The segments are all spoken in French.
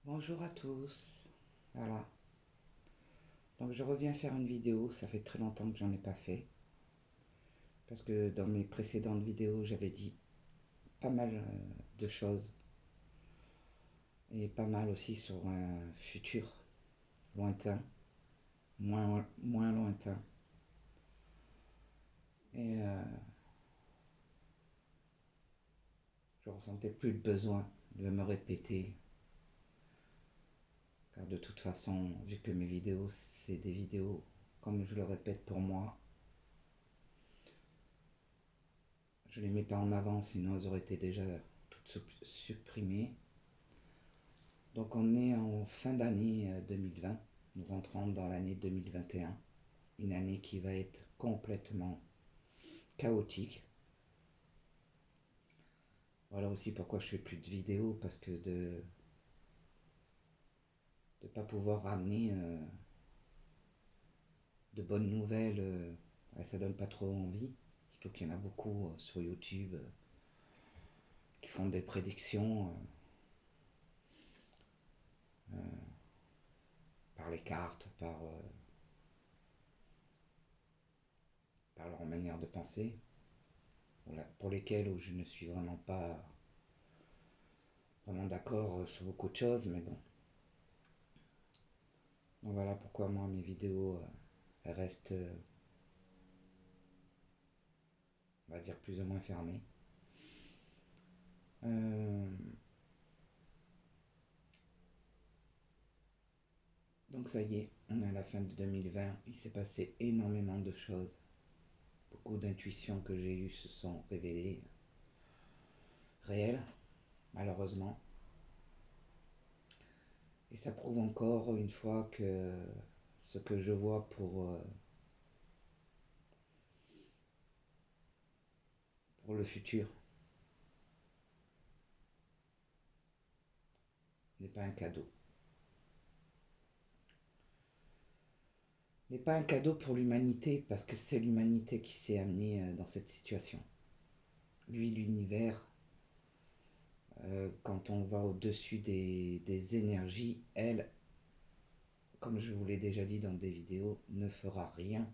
Bonjour à tous. Voilà. Donc je reviens faire une vidéo, ça fait très longtemps que j'en ai pas fait. Parce que dans mes précédentes vidéos, j'avais dit pas mal de choses. Et pas mal aussi sur un futur lointain, moins lointain. Et je ressentais plus le besoin de me répéter. Car de toute façon, vu que mes vidéos, c'est des vidéos, comme je le répète pour moi, je les mets pas en avant, sinon elles auraient été déjà toutes supprimées. Donc on est en fin d'année 2020, nous rentrons dans l'année 2021, une année qui va être complètement chaotique. Voilà aussi pourquoi je fais plus de vidéos, parce que de ne pas pouvoir ramener de bonnes nouvelles, ça donne pas trop envie. Surtout qu'il y en a beaucoup sur YouTube qui font des prédictions par les cartes, par leur manière de penser, pour lesquelles je ne suis vraiment pas vraiment d'accord sur beaucoup de choses, mais bon. Donc voilà pourquoi moi mes vidéos elles restent, on va dire, plus ou moins fermées. Euh, donc ça y est, on est à la fin de 2020, il s'est passé énormément de choses. Beaucoup d'intuitions que j'ai eues se sont révélées réelles, malheureusement. Et ça prouve encore une fois que ce que je vois pour le futur n'est pas un cadeau. N'est pas un cadeau pour l'humanité, parce que c'est l'humanité qui s'est amenée dans cette situation. Lui, l'univers, quand on va au-dessus des énergies, elle, comme je vous l'ai déjà dit dans des vidéos, ne fera rien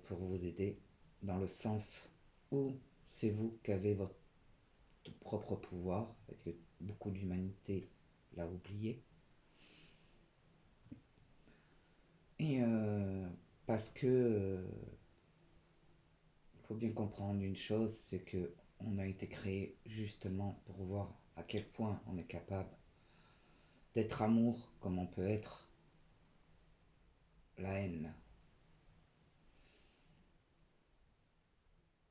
pour vous aider, dans le sens où c'est vous qui avez votre propre pouvoir, et que beaucoup d'humanité l'a oublié. Et parce que il faut bien comprendre une chose, c'est que on a été créé justement pour voir à quel point on est capable d'être amour comme on peut être la haine.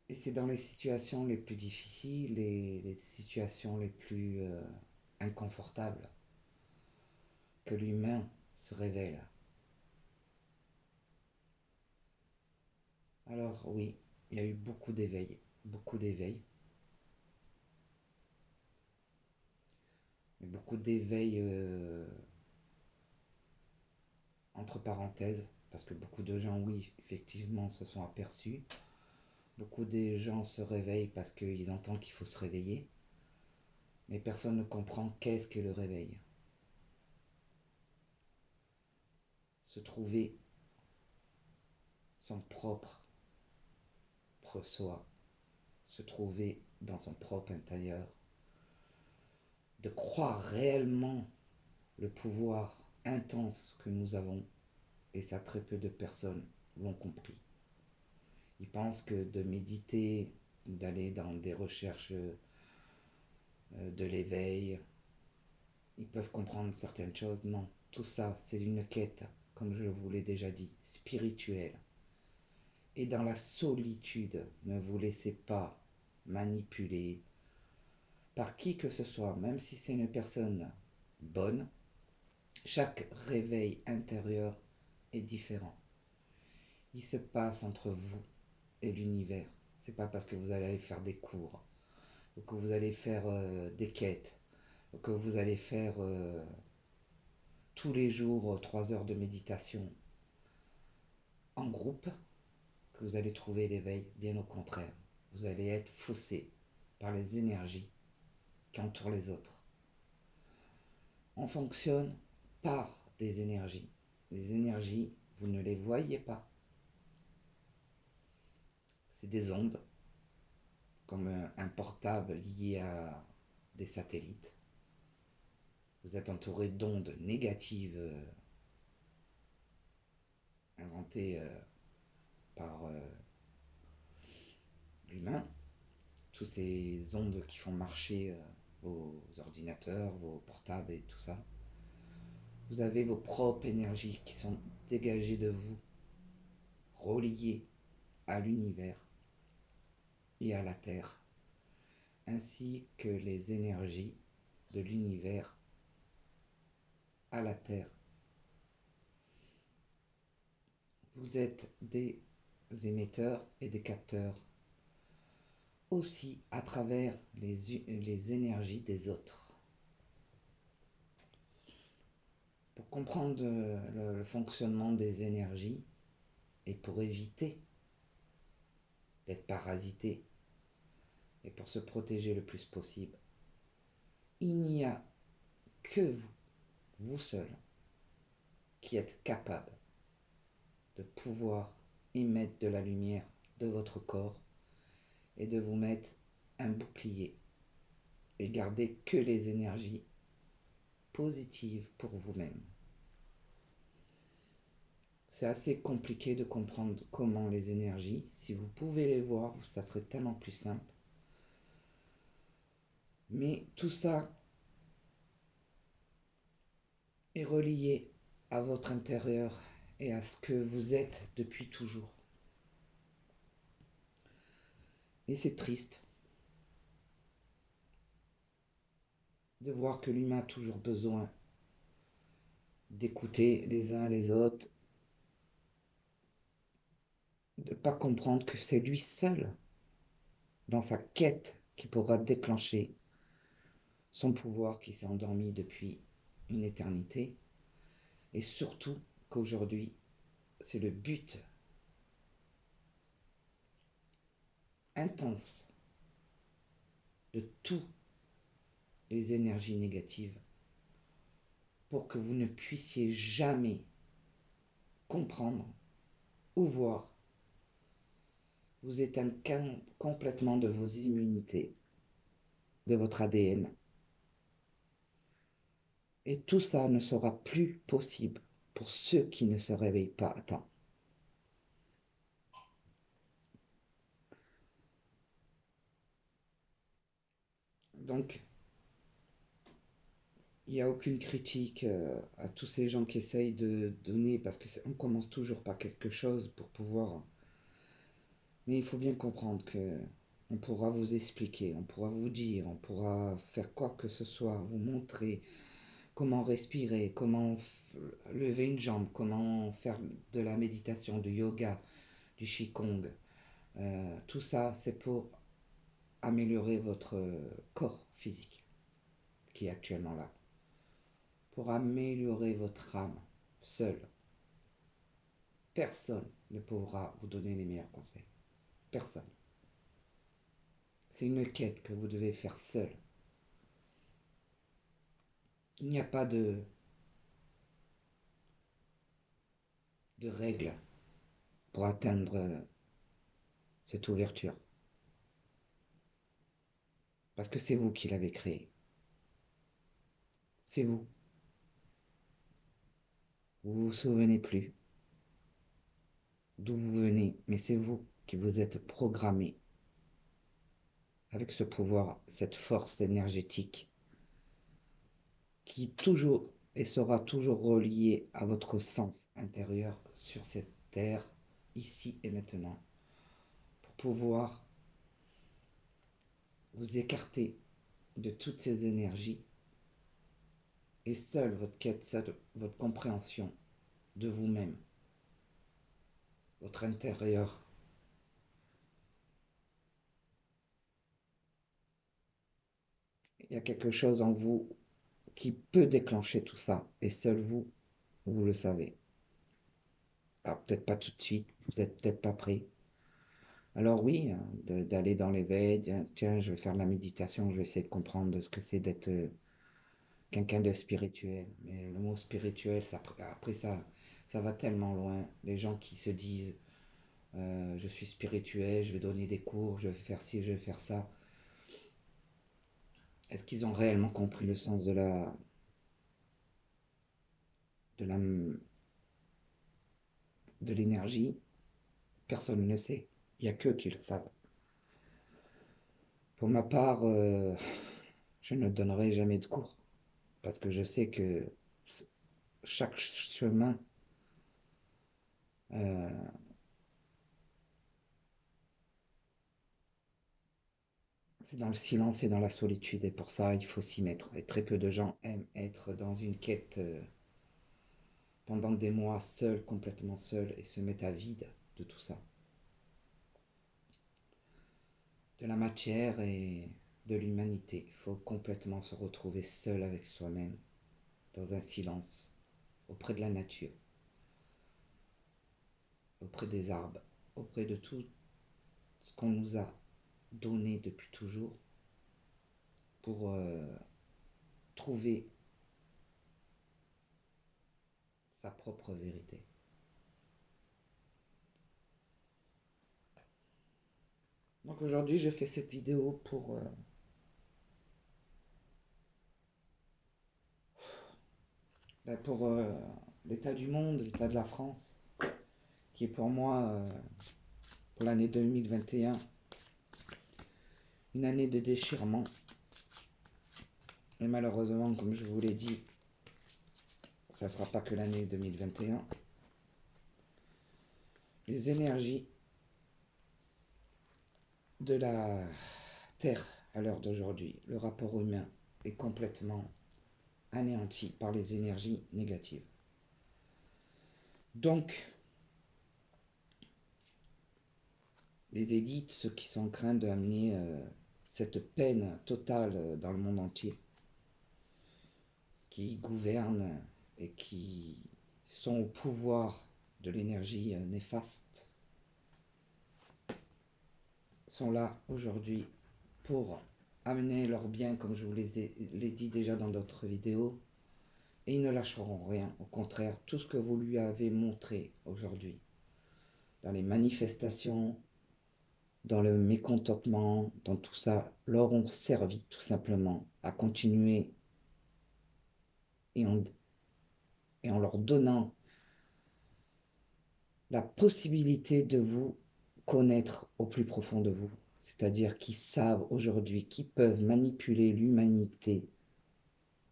Et c'est dans les situations les plus difficiles, les situations les plus inconfortables, que l'humain se révèle. Alors oui, il y a eu beaucoup d'éveil, mais beaucoup d'éveil entre parenthèses, parce que beaucoup de gens, oui, effectivement, se sont aperçus. Beaucoup de gens se réveillent parce qu'ils entendent qu'il faut se réveiller, mais personne ne comprend qu'est-ce que le réveil. Se trouver son propre soi, se trouver dans son propre intérieur, de croire réellement le pouvoir intense que nous avons, et ça très peu de personnes l'ont compris. Ils pensent que de méditer, d'aller dans des recherches de l'éveil, ils peuvent comprendre certaines choses. Non, tout ça, c'est une quête, comme je vous l'ai déjà dit, spirituelle. Et dans la solitude, ne vous laissez pas manipuler par qui que ce soit, même si c'est une personne bonne. Chaque réveil intérieur est différent. Il se passe entre vous et l'univers. C'est pas parce que vous allez aller faire des cours, ou que vous allez faire des quêtes, ou que vous allez faire tous les jours 3 heures de méditation en groupe que vous allez trouver l'éveil. Bien au contraire, vous allez être faussé par les énergies qui entourent les autres. On fonctionne par des énergies. Les énergies, vous ne les voyez pas. C'est des ondes, comme un portable lié à des satellites. Vous êtes entouré d'ondes négatives inventées par l'humain. Toutes ces ondes qui font marcher vos ordinateurs, vos portables et tout ça. Vous avez vos propres énergies qui sont dégagées de vous, reliées à l'univers et à la Terre, ainsi que les énergies de l'univers à la Terre. Vous êtes des émetteurs et des capteurs aussi à travers les énergies des autres. Pour comprendre le fonctionnement des énergies et pour éviter d'être parasité et pour se protéger le plus possible, il n'y a que vous seul, qui êtes capable de pouvoir émettre de la lumière de votre corps et de vous mettre un bouclier et garder que les énergies positives pour vous-même. C'est assez compliqué de comprendre comment les énergies, si vous pouvez les voir, ça serait tellement plus simple. Mais tout ça est relié à votre intérieur et à ce que vous êtes depuis toujours. Et c'est triste de voir que l'humain a toujours besoin d'écouter les uns les autres, de ne pas comprendre que c'est lui seul, dans sa quête, qui pourra déclencher son pouvoir qui s'est endormi depuis une éternité, et surtout qu'aujourd'hui, c'est le but intense de toutes les énergies négatives pour que vous ne puissiez jamais comprendre ou voir. Vous éteignez complètement de vos immunités, de votre ADN. Et tout ça ne sera plus possible pour ceux qui ne se réveillent pas à temps. Donc, il n'y a aucune critique à tous ces gens qui essayent de donner, parce qu'on commence toujours par quelque chose pour pouvoir. Mais il faut bien comprendre que on pourra vous expliquer, on pourra vous dire, on pourra faire quoi que ce soit, vous montrer comment respirer, comment lever une jambe, comment faire de la méditation, du yoga, du qigong. Tout ça, c'est pour améliorer votre corps physique qui est actuellement là. Pour améliorer votre âme seule. Personne ne pourra vous donner les meilleurs conseils. Personne. C'est une quête que vous devez faire seul. Il n'y a pas de règles pour atteindre cette ouverture. Parce que c'est vous qui l'avez créée. C'est vous. Vous vous souvenez plus d'où vous venez, mais c'est vous qui vous êtes programmé avec ce pouvoir, cette force énergétique qui toujours et sera toujours reliée à votre sens intérieur sur cette terre, ici et maintenant, pour pouvoir vous écarter de toutes ces énergies et seule votre quête, seule votre compréhension de vous-même, votre intérieur. Il y a quelque chose en vous qui peut déclencher tout ça, et seul vous, vous le savez. Alors peut-être pas tout de suite, vous n'êtes peut-être pas prêt. Alors oui, d'aller dans l'éveil, tiens, je vais faire de la méditation, je vais essayer de comprendre ce que c'est d'être quelqu'un de spirituel. Mais le mot spirituel, après ça, ça va tellement loin. Les gens qui se disent je suis spirituel, je vais donner des cours, je vais faire ci, je vais faire ça. Est-ce qu'ils ont réellement compris le sens de la, de l'énergie? Personne ne le sait. Il n'y a qu'eux qui le savent. Pour ma part, je ne donnerai jamais de cours parce que je sais que chaque chemin euh, c'est dans le silence et dans la solitude et pour ça il faut s'y mettre. Et très peu de gens aiment être dans une quête pendant des mois seul, complètement seul et se mettre à vide de tout ça. De la matière et de l'humanité. Il faut complètement se retrouver seul avec soi-même, dans un silence, auprès de la nature, auprès des arbres, auprès de tout ce qu'on nous a donné depuis toujours pour trouver sa propre vérité. Donc aujourd'hui, je fais cette vidéo pour l'état du monde, l'état de la France, qui est pour moi, pour l'année 2021, une année de déchirement. Et malheureusement, comme je vous l'ai dit, ça ne sera pas que l'année 2021. Les énergies de la Terre à l'heure d'aujourd'hui, le rapport humain est complètement anéanti par les énergies négatives. Donc, les élites, ceux qui sont en train d'amener cette peine totale dans le monde entier, qui gouvernent et qui sont au pouvoir de l'énergie néfaste, sont là aujourd'hui pour amener leurs biens, comme je vous l'ai dit déjà dans d'autres vidéos, et ils ne lâcheront rien. Au contraire, tout ce que vous lui avez montré aujourd'hui, dans les manifestations, dans le mécontentement, dans tout ça, leur ont servi tout simplement à continuer et en leur donnant la possibilité de vous connaître au plus profond de vous. C'est-à-dire qu'ils savent aujourd'hui qu'ils peuvent manipuler l'humanité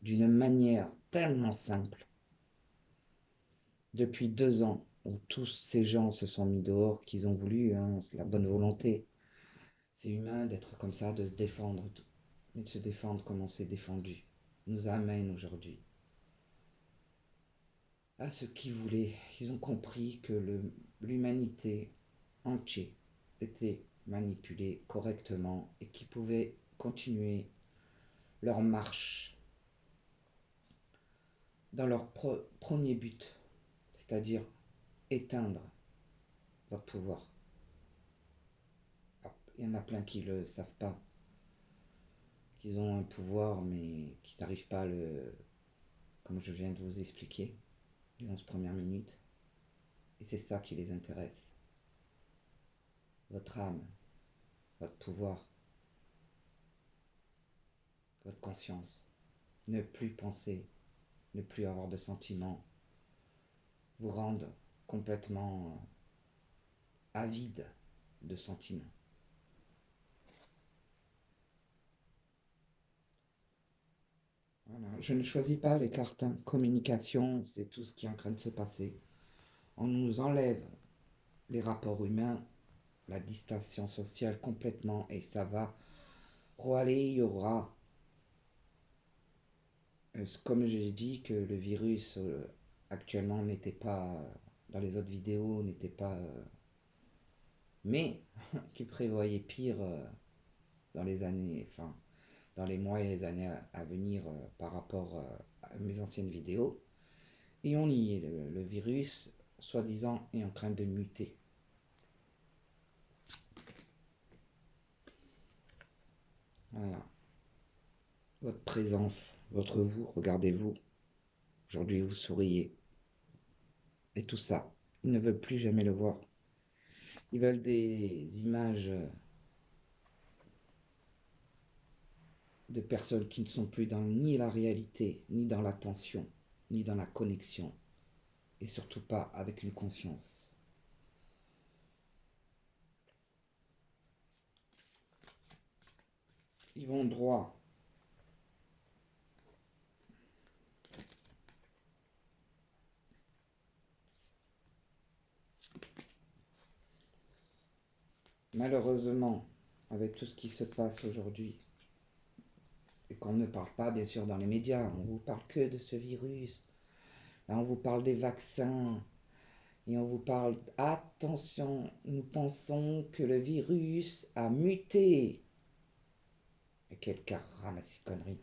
d'une manière tellement simple. Depuis 2 ans où tous ces gens se sont mis dehors, qu'ils ont voulu, hein, la bonne volonté. C'est humain d'être comme ça, de se défendre, mais de se défendre comme on s'est défendu, nous amène aujourd'hui à ce qu'ils voulaient. Ils ont compris que l'humanité entière était manipulée correctement et qu'ils pouvaient continuer leur marche dans leur premier but, c'est-à-dire éteindre votre pouvoir. Alors, il y en a plein qui ne le savent pas, qu'ils ont un pouvoir mais qui n'arrivent pas à le, comme je viens de vous expliquer, les 11 premières minutes. Et c'est ça qui les intéresse. Votre âme, votre pouvoir, votre conscience. Ne plus penser, ne plus avoir de sentiments, vous rendre complètement avide de sentiments. Voilà. Je ne choisis pas les cartes communication, c'est tout ce qui est en train de se passer. On nous enlève les rapports humains, la distanciation sociale complètement et ça va aller, il y aura, comme j'ai dit que le virus actuellement n'était pas, dans les autres vidéos, n'était pas, mais qui prévoyait pire dans les années, enfin, dans les mois et les années à venir par rapport à mes anciennes vidéos. Et on y est, le virus, soi-disant, est en train de muter. Voilà. votre présence, votre vous, regardez-vous. Aujourd'hui, vous souriez. Et tout ça, ils ne veulent plus jamais le voir. Ils veulent des images de personnes qui ne sont plus dans ni la réalité, ni dans l'attention, ni dans la connexion, et surtout pas avec une conscience. Ils vont droit. Malheureusement, avec tout ce qui se passe aujourd'hui, et qu'on ne parle pas bien sûr dans les médias, on vous parle que de ce virus. Là, on vous parle des vaccins, et on vous parle, attention, nous pensons que le virus a muté. Et quel cas ramasse conneries.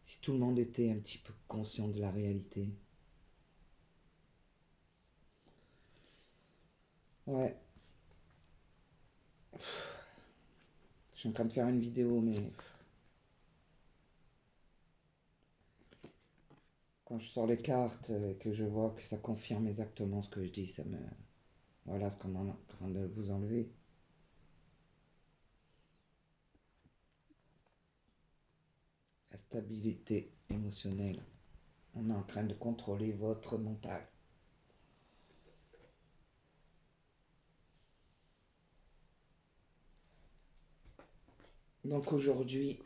Si tout le monde était un petit peu conscient de la réalité. Ouais. Je suis en train de faire une vidéo, mais quand je sors les cartes et que je vois que ça confirme exactement ce que je dis, ça me... Voilà ce qu'on est en train de vous enlever. La stabilité émotionnelle. On est en train de contrôler votre mental. Donc aujourd'hui,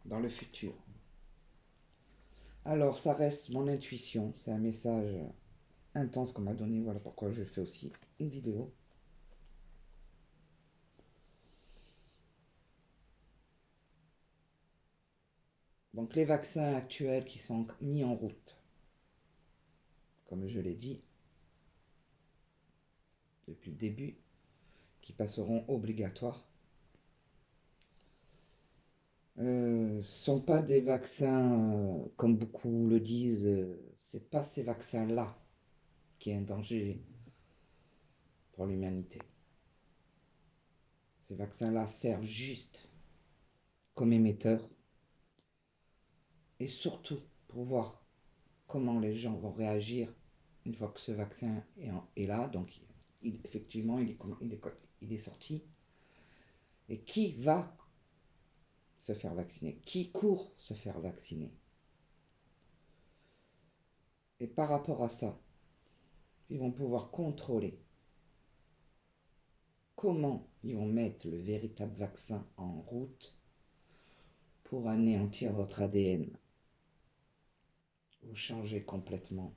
dans le futur. Alors ça reste mon intuition, c'est un message intense qu'on m'a donné, voilà pourquoi je fais aussi une vidéo. Donc les vaccins actuels qui sont mis en route, comme je l'ai dit depuis le début, qui passeront obligatoires, sont pas des vaccins, comme beaucoup le disent, c'est pas ces vaccins-là qui est un danger pour l'humanité. Ces vaccins-là servent juste comme émetteurs et surtout pour voir comment les gens vont réagir une fois que ce vaccin est là. Donc, effectivement, il est sorti. Et qui va se faire vacciner? Qui court se faire vacciner? Et par rapport à ça, ils vont pouvoir contrôler comment ils vont mettre le véritable vaccin en route pour anéantir votre ADN. Vous changez complètement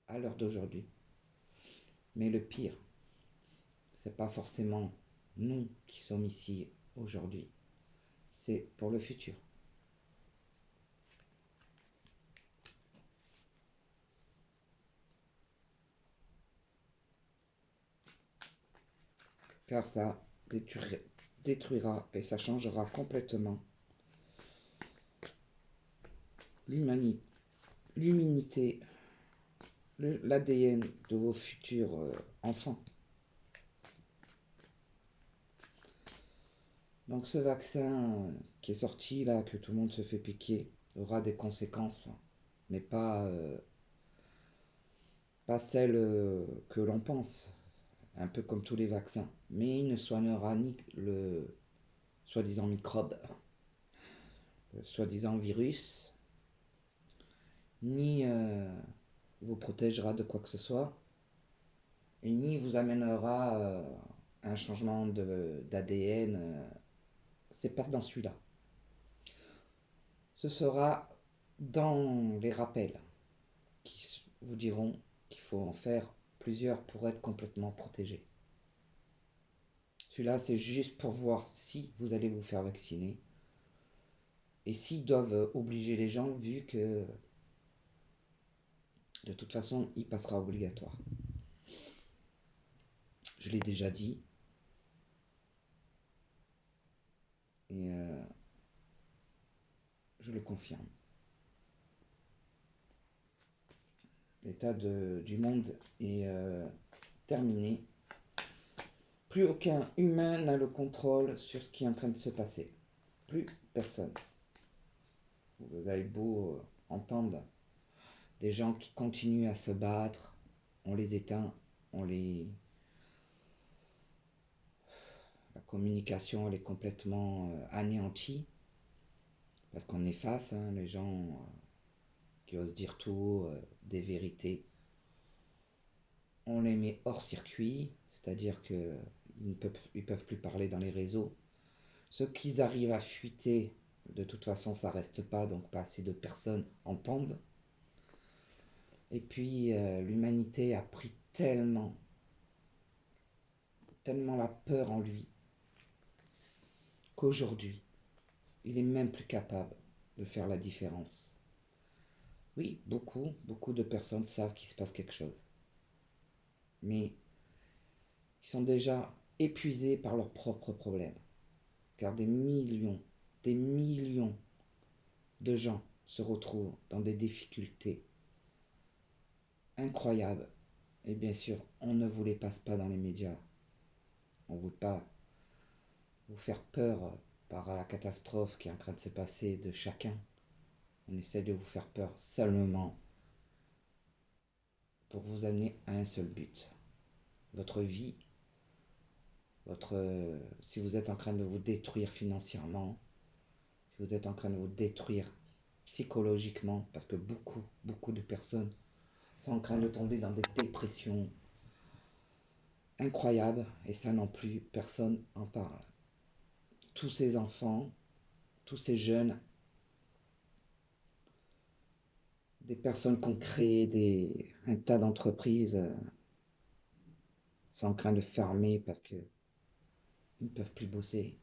à l'heure d'aujourd'hui. Mais le pire, c'est pas forcément nous qui sommes ici aujourd'hui. C'est pour le futur. Car ça détruira et ça changera complètement l'humanité, l'ADN de vos futurs enfants. Donc ce vaccin qui est sorti là, que tout le monde se fait piquer, aura des conséquences, mais pas celles que l'on pense, un peu comme tous les vaccins. Mais il ne soignera ni le soi-disant microbe, le soi-disant virus, ni vous protégera de quoi que ce soit, et ni vous amènera un changement d'ADN. C'est pas dans celui-là. Ce sera dans les rappels qui vous diront qu'il faut en faire plusieurs pour être complètement protégé. Celui-là, c'est juste pour voir si vous allez vous faire vacciner et s'ils doivent obliger les gens, vu que de toute façon, il passera obligatoire. Je l'ai déjà dit. Et je le confirme. L'état du monde est terminé. Plus aucun humain n'a le contrôle sur ce qui est en train de se passer. Plus personne. Vous avez beau entendre des gens qui continuent à se battre, on les éteint, on les... la communication elle est complètement anéantie, parce qu'on efface les gens qui osent dire tout, des vérités. On les met hors circuit, c'est-à-dire qu'ils ne peuvent plus parler dans les réseaux. Ceux qui arrivent à fuiter, de toute façon ça reste pas, donc pas assez de personnes entendent. Et puis l'humanité a pris tellement la peur en lui qu'aujourd'hui il est même plus capable de faire la différence. Oui, beaucoup de personnes savent qu'il se passe quelque chose, mais ils sont déjà épuisés par leurs propres problèmes, car des millions de gens se retrouvent dans des difficultés incroyables. Et bien sûr, on ne vous les passe pas dans les médias. On ne veut pas vous faire peur par la catastrophe qui est en train de se passer de chacun. On essaie de vous faire peur seulement pour vous amener à un seul but. Votre vie, si vous êtes en train de vous détruire financièrement, si vous êtes en train de vous détruire psychologiquement, parce que beaucoup de personnes sont en train de tomber dans des dépressions incroyables, et ça non plus, personne en parle. Tous ces enfants, tous ces jeunes, des personnes qui ont créé un tas d'entreprises sont en train de fermer parce qu'ils ne peuvent plus bosser.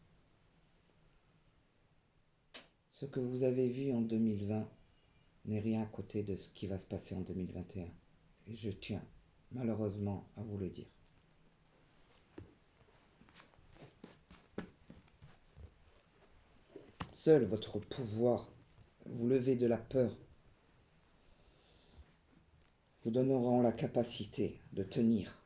Ce que vous avez vu en 2020 n'est rien à côté de ce qui va se passer en 2021. Et je tiens malheureusement à vous le dire. Seul votre pouvoir, vous lever de la peur, vous donneront la capacité de tenir.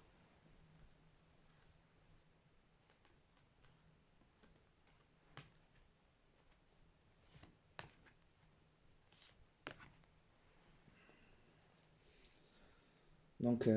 Donc,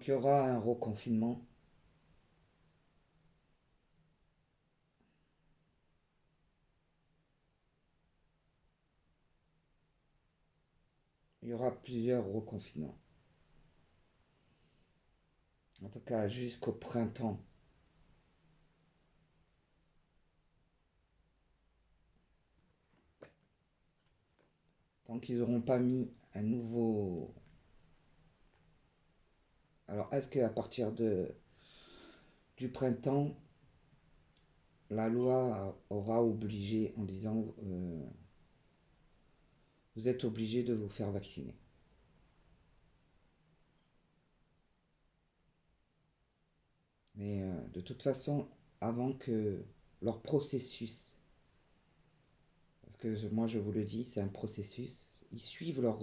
il y aura un reconfinement. Il y aura plusieurs reconfinements. En tout cas, jusqu'au printemps. Tant qu'ils n'auront pas mis un nouveau... Alors, est-ce qu'à partir du printemps, la loi aura obligé en disant vous êtes obligé de vous faire vacciner? Mais de toute façon, avant que leur processus, parce que moi je vous le dis, c'est un processus, ils suivent leur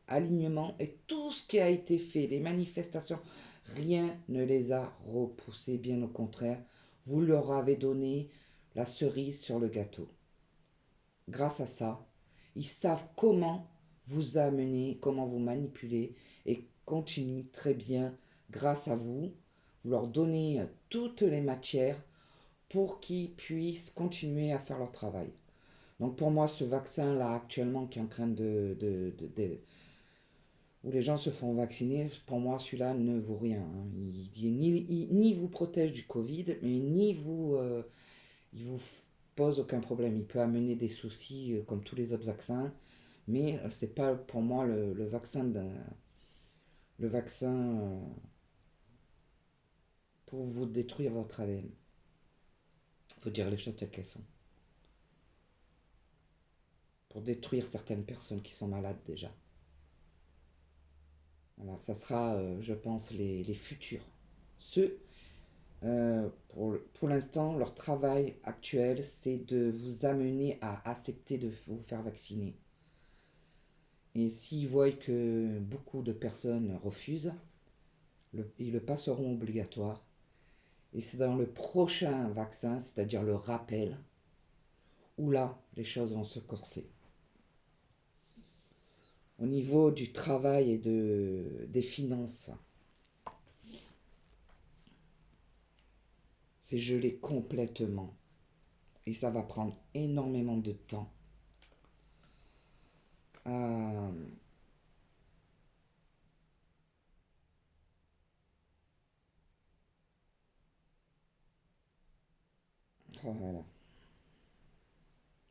alignement et tout ce qui a été fait, les manifestations, rien ne les a repoussés, bien au contraire, vous leur avez donné la cerise sur le gâteau. Grâce à ça, ils savent comment vous amener, comment vous manipuler et continuent très bien grâce à vous. Vous leur donnez toutes les matières pour qu'ils puissent continuer à faire leur travail. Donc pour moi, ce vaccin-là actuellement qui est en train où les gens se font vacciner, pour moi, celui-là ne vaut rien. Il ni vous protège du Covid, mais ni vous, pose aucun problème. Il peut amener des soucis comme tous les autres vaccins, mais c'est pas pour moi le vaccin pour vous détruire votre ADN. Il faut dire les choses telles qu'elles sont. Pour détruire certaines personnes qui sont malades déjà. Voilà, ça sera, je pense, les futurs. Ceux, pour l'instant, leur travail actuel, c'est de vous amener à accepter de vous faire vacciner. Et s'ils voient que beaucoup de personnes refusent, ils le passeront obligatoire. Et c'est dans le prochain vaccin, c'est-à-dire le rappel, où là, les choses vont se corser. Au niveau du travail et des finances, c'est gelé complètement. Et ça va prendre énormément de temps à... Oh là là.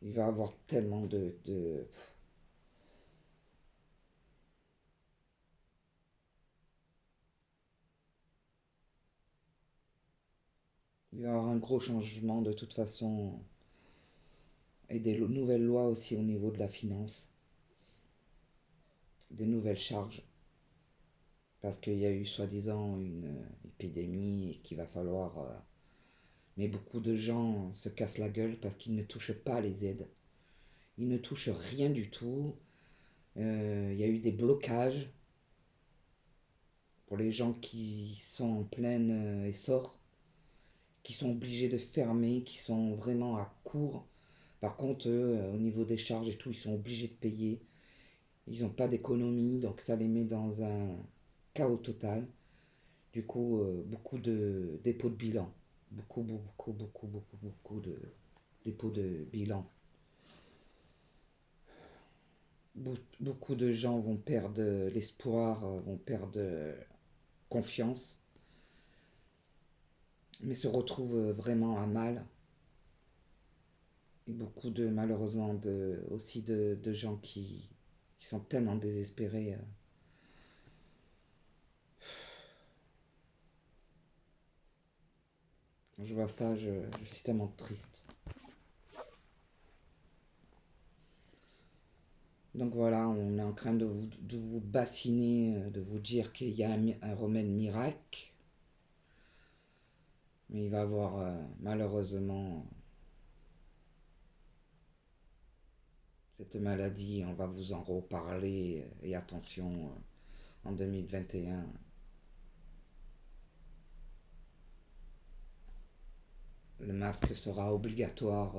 Il va y avoir tellement Il va y avoir un gros changement de toute façon. Et des nouvelles lois aussi au niveau de la finance. Des nouvelles charges. Parce qu'il y a eu soi-disant une épidémie et qu'il va falloir... mais beaucoup de gens se cassent la gueule parce qu'ils ne touchent pas les aides. Ils ne touchent rien du tout. Il y a eu des blocages pour les gens qui sont en plein essor, qui sont obligés de fermer, qui sont vraiment à court. Par contre, au niveau des charges et tout, ils sont obligés de payer. Ils n'ont pas d'économie, donc ça les met dans un chaos total. Du coup, beaucoup de dépôts de bilan. Beaucoup de dépôts de bilan. Beaucoup de gens vont perdre l'espoir, vont perdre confiance, mais se retrouvent vraiment à mal. Et beaucoup de, malheureusement, aussi de gens qui sont tellement désespérés. Je vois ça, je suis tellement triste. Donc voilà, on est en train de vous bassiner, de vous dire qu'il y a un remède miracle. Mais il va y avoir malheureusement cette maladie, on va vous en reparler. Et attention, en 2021, le masque sera obligatoire.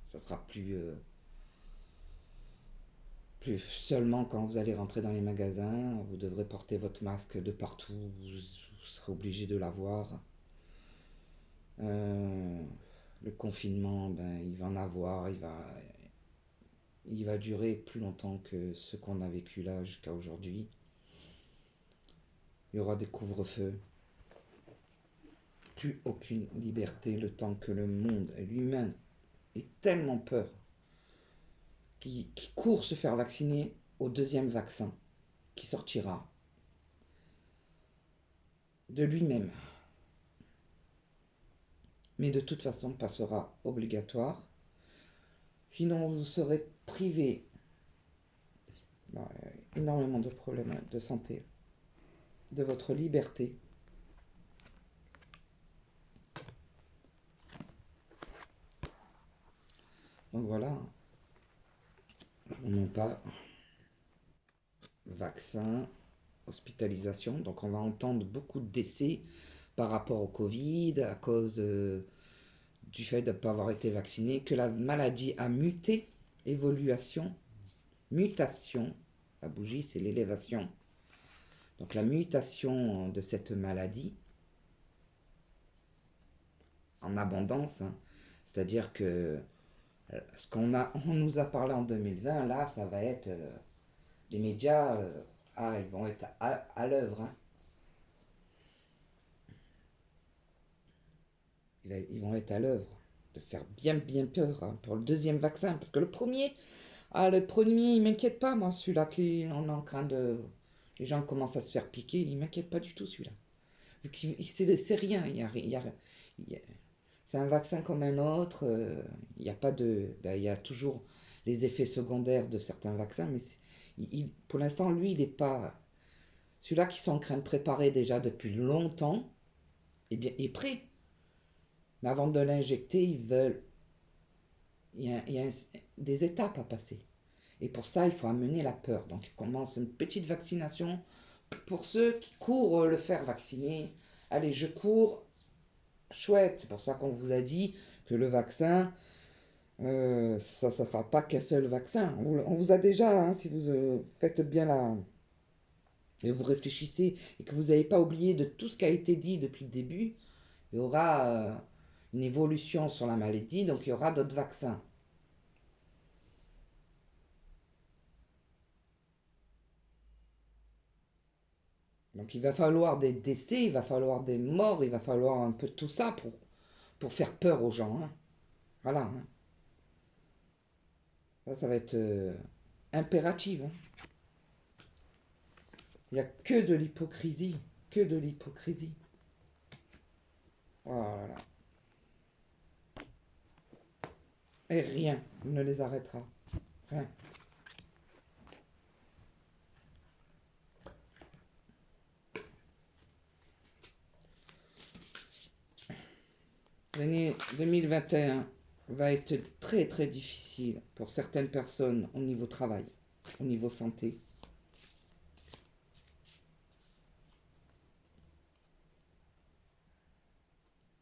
Ça sera plus seulement quand vous allez rentrer dans les magasins. Vous devrez porter votre masque de partout. Vous serez obligé de l'avoir. Euh, le confinement, ben, il va en avoir. Il va durer plus longtemps que ce qu'on a vécu là jusqu'à aujourd'hui. Il y aura des couvre-feux. Plus aucune liberté le temps que le monde, l'humain, ait tellement peur qui court se faire vacciner au deuxième vaccin qui sortira de lui-même. Mais de toute façon passera obligatoire. Sinon vous serez privé énormément de problèmes de santé, de votre liberté. Donc voilà, je vous mens pas. Vaccin, hospitalisation. Donc on va entendre beaucoup de décès par rapport au Covid à cause du fait de ne pas avoir été vacciné, que la maladie a muté, évolution, mutation. La bougie, c'est l'élévation. Donc la mutation de cette maladie en abondance, hein, c'est-à-dire que ce on nous a parlé en 2020, là, ça va être les médias, ils vont être à l'œuvre. Hein. Ils vont être à l'œuvre. de faire bien peur hein, pour le deuxième vaccin. Parce que le premier, il m'inquiète pas, moi, celui-là qui on est en train de. Les gens commencent à se faire piquer, il m'inquiète pas du tout, celui-là. Vu qu'il c'est rien, il y a- c'est un vaccin comme un autre, il n'y a pas de. Ben, il y a toujours les effets secondaires de certains vaccins, mais pour l'instant, lui, il n'est pas. Celui-là qu'ils sont en train de préparer déjà depuis longtemps, eh bien, est prêt. Mais avant de l'injecter, il y a des étapes à passer. Et pour ça, il faut amener la peur. Donc, il commence une petite vaccination pour ceux qui courent le faire vacciner. Allez, je cours, chouette. C'est pour ça qu'on vous a dit que le vaccin, ça ne sera pas qu'un seul vaccin. On vous a déjà, hein, si vous faites bien et vous réfléchissez et que vous n'avez pas oublié de tout ce qui a été dit depuis le début, il y aura une évolution sur la maladie, donc il y aura d'autres vaccins. Donc il va falloir des décès, il va falloir des morts, il va falloir un peu tout ça pour faire peur aux gens. Hein. Voilà. Hein. Ça va être impératif. Hein. Il n'y a que de l'hypocrisie. Que de l'hypocrisie. Voilà. Et rien ne les arrêtera. Rien. L'année 2021 va être très difficile pour certaines personnes au niveau travail, au niveau santé.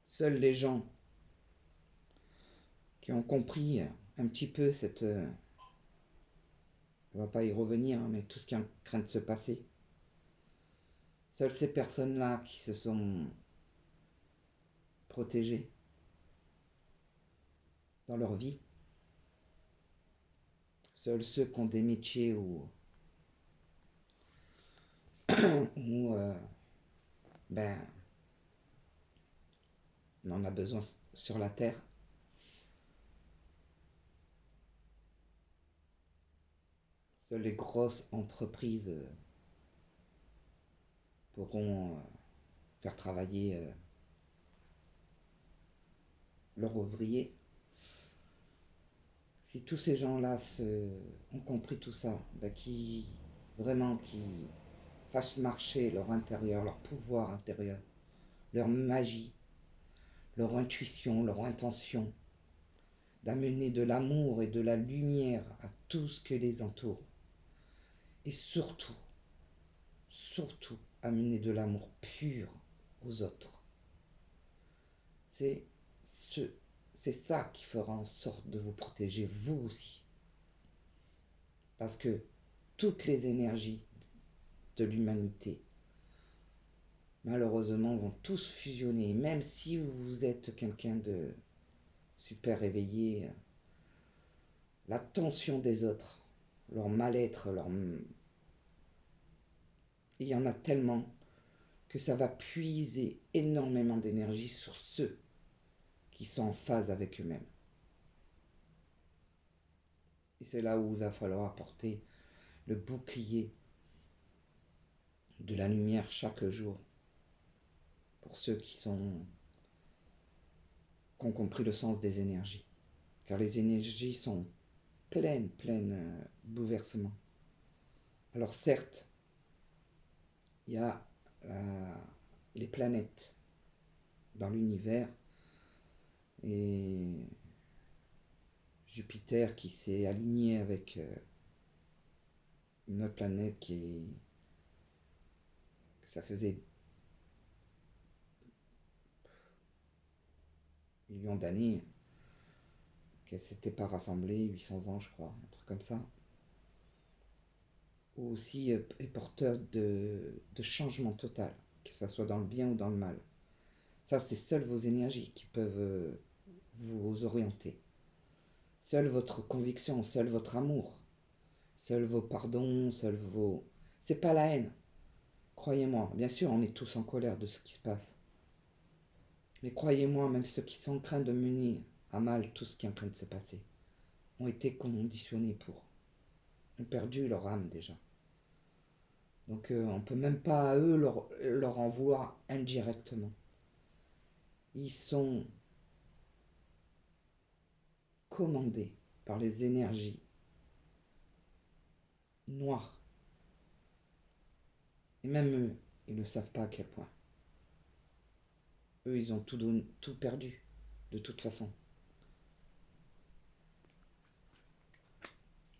Seuls les gens qui ont compris un petit peu on va pas y revenir, hein, mais tout ce qui est en train de se passer. Seules ces personnes-là qui se sont protégées dans leur vie, seuls ceux qui ont des métiers où ben, on en a besoin sur la Terre, seules les grosses entreprises pourront faire travailler leurs ouvriers. Si tous ces gens-là ont compris tout ça, ben, qui fassent marcher leur intérieur, leur pouvoir intérieur, leur magie, leur intuition, leur intention, d'amener de l'amour et de la lumière à tout ce que les entoure. Et surtout, amener de l'amour pur aux autres. C'est ce, c'est ça qui fera en sorte de vous protéger, vous aussi. Parce que toutes les énergies de l'humanité, malheureusement, vont tous fusionner. Même si vous êtes quelqu'un de super éveillé, la tension des autres, leur mal-être, il y en a tellement que ça va puiser énormément d'énergie sur ceux qui sont en phase avec eux-mêmes. Et c'est là où il va falloir apporter le bouclier de la lumière chaque jour pour ceux qui ont compris le sens des énergies. Car les énergies sont pleines bouleversements. Alors certes, il y a les planètes dans l'univers et Jupiter qui s'est aligné avec une autre planète ça faisait millions d'années qu'elle s'était pas rassemblée, 800 ans je crois, un truc comme ça. Ou aussi est porteur de changement total, que ce soit dans le bien ou dans le mal. Ça, c'est seules vos énergies qui peuvent vous orienter. Seule votre conviction, seul votre amour, seuls vos pardons, seuls vos... C'est pas la haine. Croyez-moi, bien sûr, on est tous en colère de ce qui se passe. Mais croyez-moi, même ceux qui sont en train de mener à mal tout ce qui est en train de se passer, ont été conditionnés pour, ont perdu leur âme déjà. Donc on ne peut même pas à eux leur en vouloir indirectement. Ils sont commandés par les énergies noires. Et même eux, ils ne savent pas à quel point. Eux, ils ont tout perdu, de toute façon.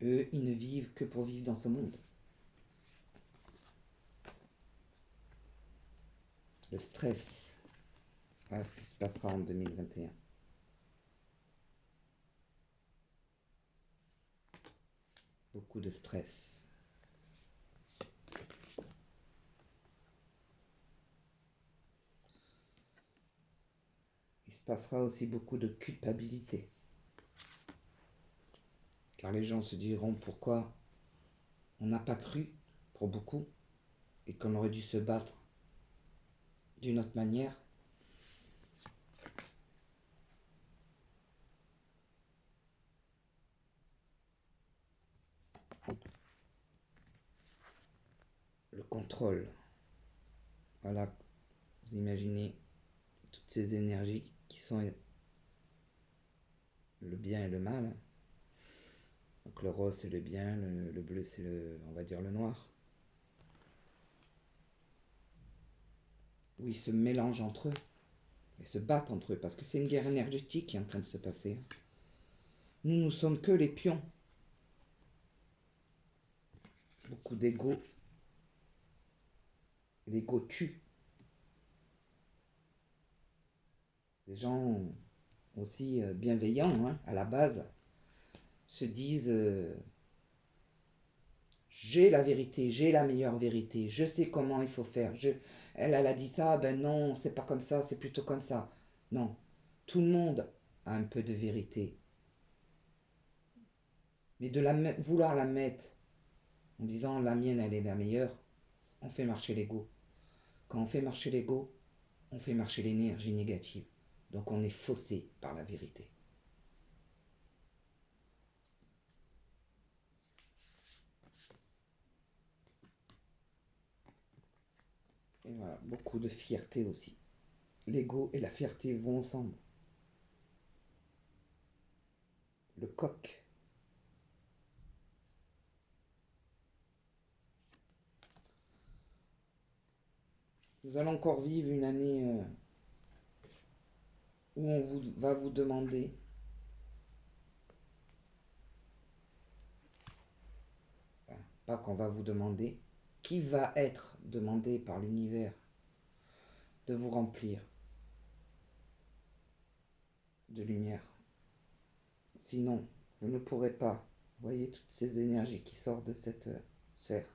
Eux, ils ne vivent que pour vivre dans ce monde. Le stress, voilà ce qui se passera en 2021. Beaucoup de stress. Il se passera aussi beaucoup de culpabilité. Car les gens se diront pourquoi on n'a pas cru, pour beaucoup, et qu'on aurait dû se battre d'une autre manière. Le contrôle. Voilà, vous imaginez toutes ces énergies qui sont le bien et le mal. Donc le rose c'est le bien, le bleu c'est on va dire le noir. Où ils se mélangent entre eux. Ils se battent entre eux parce que c'est une guerre énergétique qui est en train de se passer. Nous sommes que les pions. Beaucoup d'ego. L'ego tue. Des gens aussi bienveillants à la base se disent j'ai la vérité, j'ai la meilleure vérité, je sais comment il faut faire. Elle a dit ça, ben non, c'est pas comme ça, c'est plutôt comme ça. Non, tout le monde a un peu de vérité. Mais vouloir la mettre en disant la mienne, elle est la meilleure, on fait marcher l'ego. Quand on fait marcher l'ego, on fait marcher l'énergie négative. Donc on est faussé par la vérité. Et voilà, beaucoup de fierté aussi. L'ego et la fierté vont ensemble. Le coq. Nous allons encore vivre une année où on va vous demander pas qu'on va vous demander, qui va être demandé par l'univers de vous remplir de lumière. Sinon, vous ne pourrez pas. Vous voyez toutes ces énergies qui sortent de cette sphère.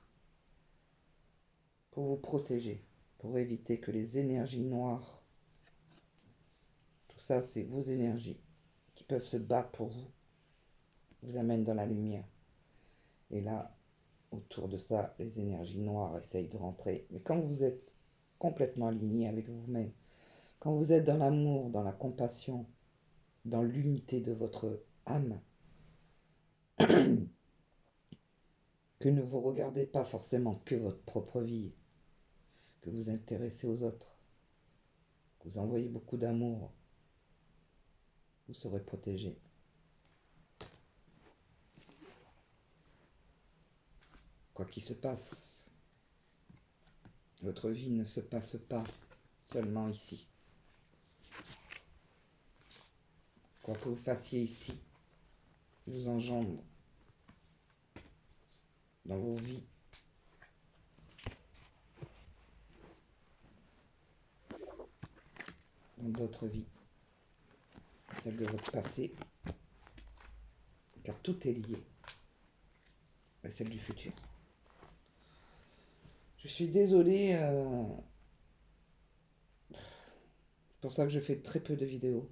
Pour vous protéger, pour éviter que les énergies noires, tout ça c'est vos énergies qui peuvent se battre pour vous amènent dans la lumière. Et là, autour de ça, les énergies noires essayent de rentrer. Mais quand vous êtes complètement aligné avec vous-même, quand vous êtes dans l'amour, dans la compassion, dans l'unité de votre âme, que ne vous regardez pas forcément que votre propre vie, que vous intéressez aux autres, que vous envoyez beaucoup d'amour, vous serez protégé. Quoi qu'il se passe, votre vie ne se passe pas seulement ici. Quoi que vous fassiez ici, vous engendre dans vos vies dans d'autres vies, celle de votre passé, car tout est lié à celle du futur. Je suis désolé, c'est pour ça que je fais très peu de vidéos.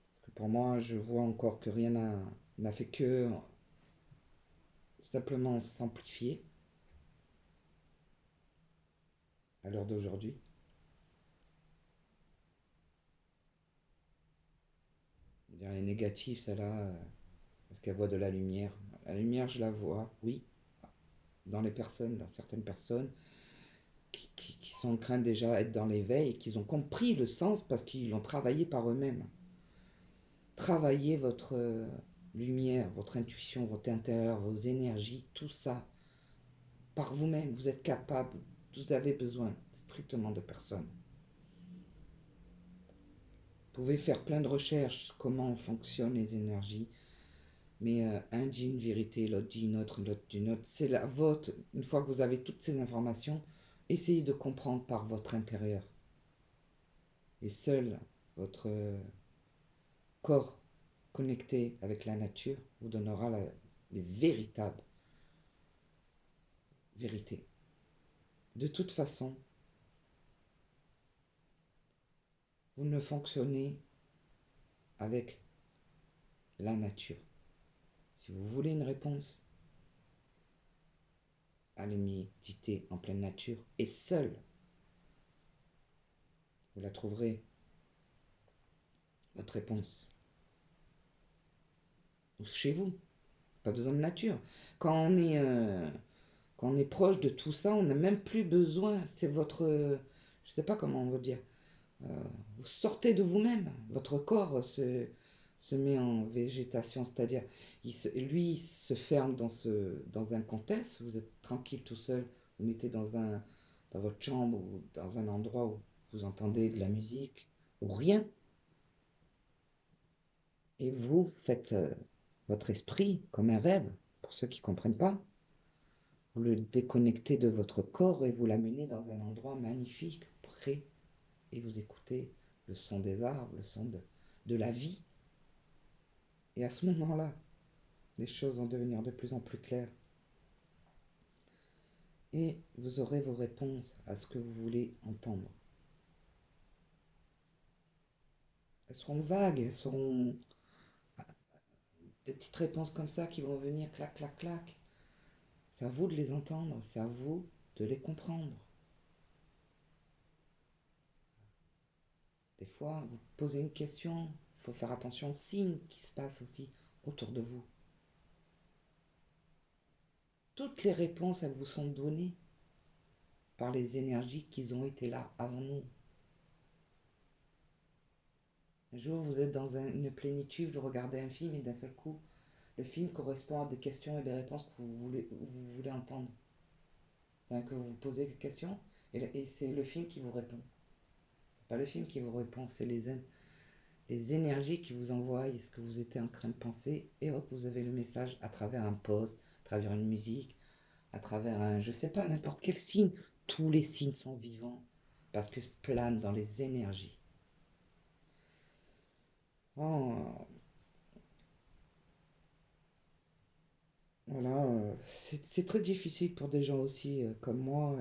Parce que pour moi, je vois encore que rien n'a fait que simplement s'amplifier à l'heure d'aujourd'hui. dire les négatifs, celle-là, est-ce qu'elle voit de la lumière? La lumière, je la vois, oui, dans les personnes, dans certaines personnes qui sont en train déjà d'être dans l'éveil et qui ont compris le sens parce qu'ils l'ont travaillé par eux-mêmes. Travaillez votre lumière, votre intuition, votre intérieur, vos énergies, tout ça par vous-même. Vous êtes capable, vous avez besoin strictement de personne. Vous pouvez faire plein de recherches sur comment fonctionnent les énergies, mais un dit une vérité, l'autre dit une autre, l'autre dit une autre. C'est la vôtre. Une fois que vous avez toutes ces informations, essayez de comprendre par votre intérieur. Et seul votre corps connecté avec la nature vous donnera les véritables vérités. De toute façon, vous ne fonctionnez avec la nature. Si vous voulez une réponse, allez méditer en pleine nature et seul, vous la trouverez, votre réponse. Chez vous, pas besoin de nature. Quand quand on est proche de tout ça, on n'a même plus besoin. C'est votre, je sais pas comment on veut dire. Euh, Vous sortez de vous-même. Votre corps se met en végétation, c'est-à-dire lui il se ferme dans un contexte. Vous êtes tranquille tout seul. Vous mettez dans votre chambre ou dans un endroit où vous entendez de la musique ou rien. Et vous faites votre esprit comme un rêve. Pour ceux qui ne comprennent pas, vous le déconnectez de votre corps et vous l'amenez dans un endroit magnifique, près, et vous écoutez le son des arbres, le son de la vie. Et à ce moment-là, les choses vont devenir de plus en plus claires. Et vous aurez vos réponses à ce que vous voulez entendre. Elles seront vagues, elles seront des petites réponses comme ça qui vont venir clac, clac, clac. C'est à vous de les entendre, c'est à vous de les comprendre. Des fois, vous posez une question, il faut faire attention aux signes qui se passent aussi autour de vous. Toutes les réponses, elles vous sont données par les énergies qui ont été là avant nous. Un jour, vous êtes dans une plénitude, vous regardez un film et d'un seul coup, le film correspond à des questions et des réponses que vous voulez entendre. Enfin, que vous posez des questions et c'est le film qui vous répond. C'est pas le film qui vous répond, c'est les énergies qui vous envoient ce que vous étiez en train de penser et hop, vous avez le message à travers un post, à travers une musique, à travers un, je sais pas, n'importe quel signe. Tous les signes sont vivants parce que planent dans les énergies. Oh, voilà, c'est très difficile pour des gens aussi comme moi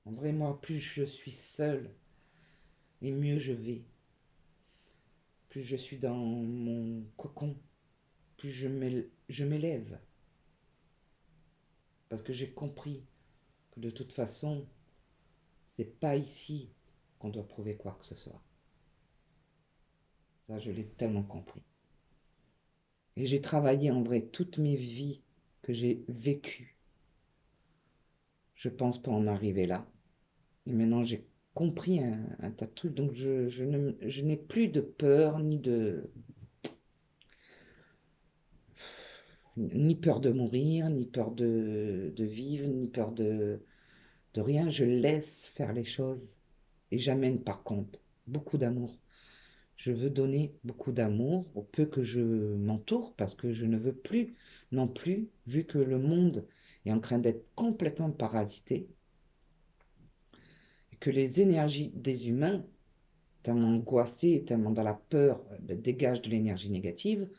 En vrai, moi, plus je suis seul et mieux je vais. Plus je suis dans mon cocon, plus je m'élève. Parce que j'ai compris que de toute façon, c'est pas ici qu'on doit prouver quoi que ce soit. Ça, je l'ai tellement compris. Et j'ai travaillé en vrai toutes mes vies que j'ai vécues, je pense, pour en arriver là. Et maintenant, j'ai compris un tas de trucs. Donc, je n'ai plus de peur, ni peur de mourir, ni peur de vivre, ni peur de rien. Je laisse faire les choses. Et j'amène par contre beaucoup d'amour. Je veux donner beaucoup d'amour au peu que je m'entoure parce que je ne veux plus non plus, vu que le monde est en train d'être complètement parasité et que les énergies des humains, tellement angoissés, tellement dans la peur, dégagent de l'énergie négative,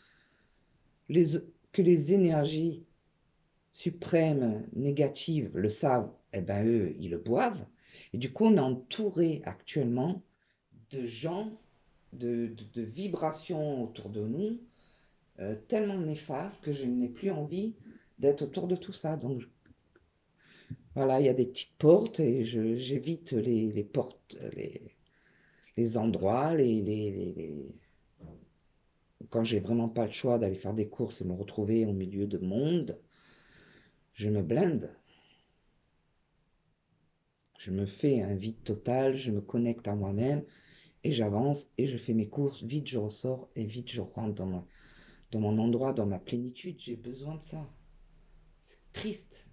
les, que les énergies suprêmes négatives le savent, eh ben eux, ils le boivent. Et du coup, on est entouré actuellement de gens, de vibrations autour de nous, tellement néfastes que je n'ai plus envie d'être autour de tout ça. Donc voilà, il y a des petites portes et j'évite les portes, les endroits, quand j'ai vraiment pas le choix d'aller faire des courses et me retrouver au milieu de monde, je me blinde. Je me fais un vide total, je me connecte à moi-même et j'avance et je fais mes courses. Vite, je ressors et vite, je rentre dans mon endroit, dans ma plénitude. J'ai besoin de ça.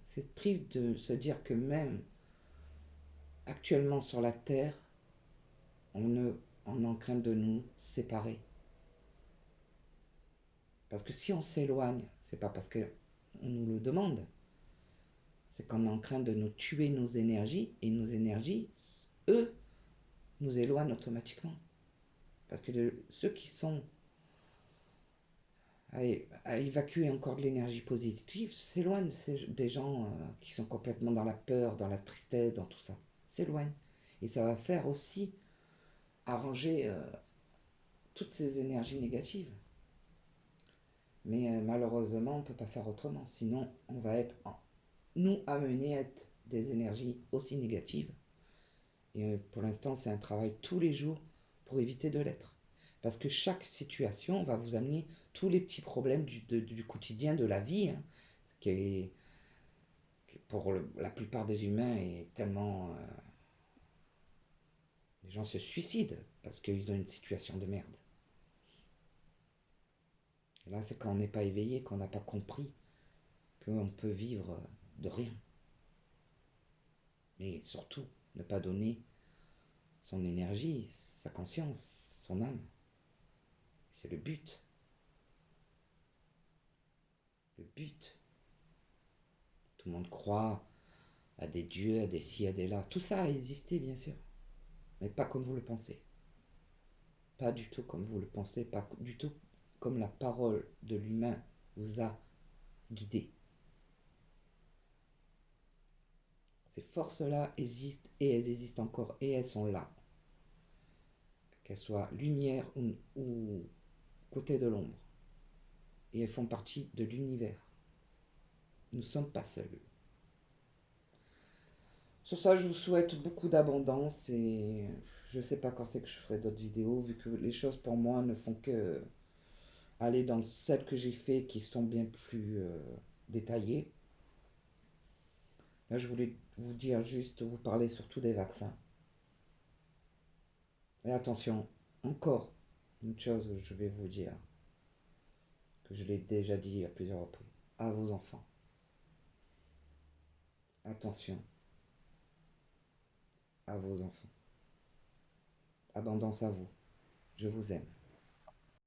C'est triste de se dire que même actuellement sur la Terre, on est en train de nous séparer. Parce que si on s'éloigne, c'est pas parce qu'on nous le demande, c'est qu'on est en train de nous tuer nos énergies et nos énergies, eux, nous éloignent automatiquement. Parce que ceux qui sont à évacuer encore de l'énergie positive s'éloignent des gens qui sont complètement dans la peur, dans la tristesse, dans tout ça. S'éloignent. Et ça va faire aussi arranger toutes ces énergies négatives. Mais malheureusement, on ne peut pas faire autrement. Sinon, on va être, nous, amenés à être des énergies aussi négatives. Et pour l'instant, c'est un travail tous les jours pour éviter de l'être. Parce que chaque situation va vous amener tous les petits problèmes du quotidien, de la vie, hein, qui pour la plupart des humains est tellement... les gens se suicident parce qu'ils ont une situation de merde. Et là, c'est quand on n'est pas éveillé, qu'on n'a pas compris qu'on peut vivre de rien. Mais surtout, ne pas donner son énergie, sa conscience, son âme. C'est le but. Le but. Tout le monde croit à des dieux, à des ci, à des là. Tout ça a existé, bien sûr. Mais pas comme vous le pensez. Pas du tout comme vous le pensez. Pas du tout comme la parole de l'humain vous a guidé. Ces forces-là existent et elles existent encore et elles sont là. Qu'elles soient lumière ou côté de l'ombre. Et elles font partie de l'univers. Nous ne sommes pas seuls. Sur ça, je vous souhaite beaucoup d'abondance et je ne sais pas quand c'est que je ferai d'autres vidéos vu que les choses pour moi ne font que aller dans celles que j'ai fait qui sont bien plus détaillées. Là, je voulais vous dire juste, vous parler surtout des vaccins. Et attention, encore une chose que je vais vous dire, que je l'ai déjà dit à plusieurs reprises, à vos enfants. Attention à vos enfants. Abondance à vous. Je vous aime.